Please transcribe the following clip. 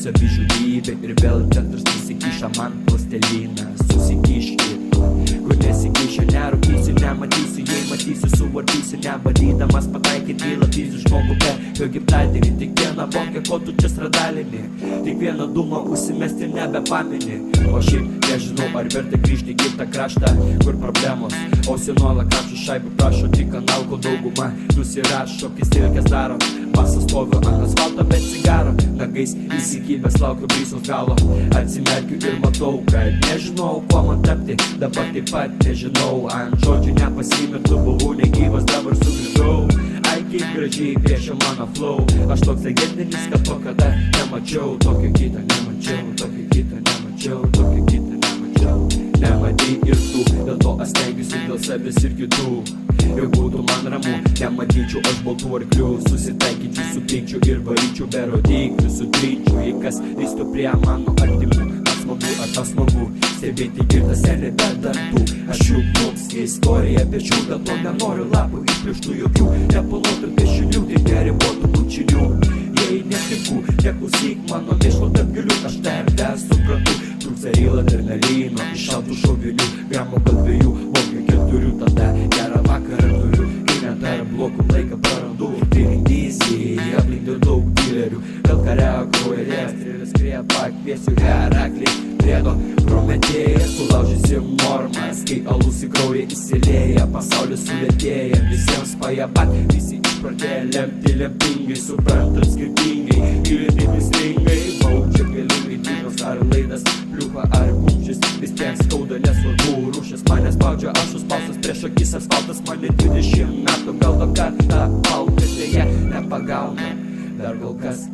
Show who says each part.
Speaker 1: savižudybė ir vėl centras įsikiša man plasteliną. Susikiškit, kur nesikišia, nerūkysiu, nematysiu, jei matysiu, suvartysiu, nebandydamas pataikyti į latysių žmogų per jo gimtadienį. Tik vieną bonkę, ko tu čia stradalini, tik vieną dūmą užsimesti nebepamini. O šiaip nežinau, ar verta grįžti į kitą kraštą, kur problemos ausi nuolat krapšo, šaibų prašo, tik analko dauguma nusirašo, kai stilkės daro. Pasas stoviu ant asfalto, bet cigaro nagais įsikibęs laukiu baisaus galo. Atsimerkiu ir matau, kad nežinau, kuo man tapti, dabar taip pat nežinau. Ant žodžių nepasimirtu, buvau negyvas, dabar sugrįžau. Ai, kaip gražiai piešia mano flow. Aš toks legendinis, kad to kada nemačiau. Tokio kito nemačiau, tokio kito nemačiau, tokio kito nemačiau. Nematei ir tu, dėl to aš stengiuosi dėl savęs ir kitų. Ir būtų man ramu, nematyčiau aš baltų arklių. Susitaikyčiau su pykčiu ir varyčiau be rodyklių. Sutryčiau, jei kas lįstų prie mano artimų. Ar smagu, ar tau smagu stebėti girtą senį be dantų. Aš juk mums istoriją piešiu, dėl to nenoriu lapų išplištų jokių nepalotų piešinių, tai neribotų bučinių. Jei netiku, neklausyk mano mėšlo tarp gilių, aš tave suprantu. Trūksta ryl adrenalino, iššaltų šovinių, gramo gal dviejų, mokė keturių, tada gerą vakarą turiu. Kai netarp blokų laiką prarandu, pririndysi, aplink daug dilerių. Vėl kariavo kraujerės, strėlės skrieja, pakviesiu Heraklį. Priedo Prometėjas, sulaužysim normas, kai alus į kraują įsilėja, pasaulis sulėtėja, visiems pajabat, visi išpratėja lemti lemtingai, suprantam skirtingai, girdimi stringai, maučia galingai, tyros ar laidas, pliupa ar kumštis, vis tiek skauda, nesvarbu, rūšės mane spaudžia, aš užspaustas prieš akis asfaltas, mane 20 metų, gal kartą palkas, dėja nepagauna, dar kol kas.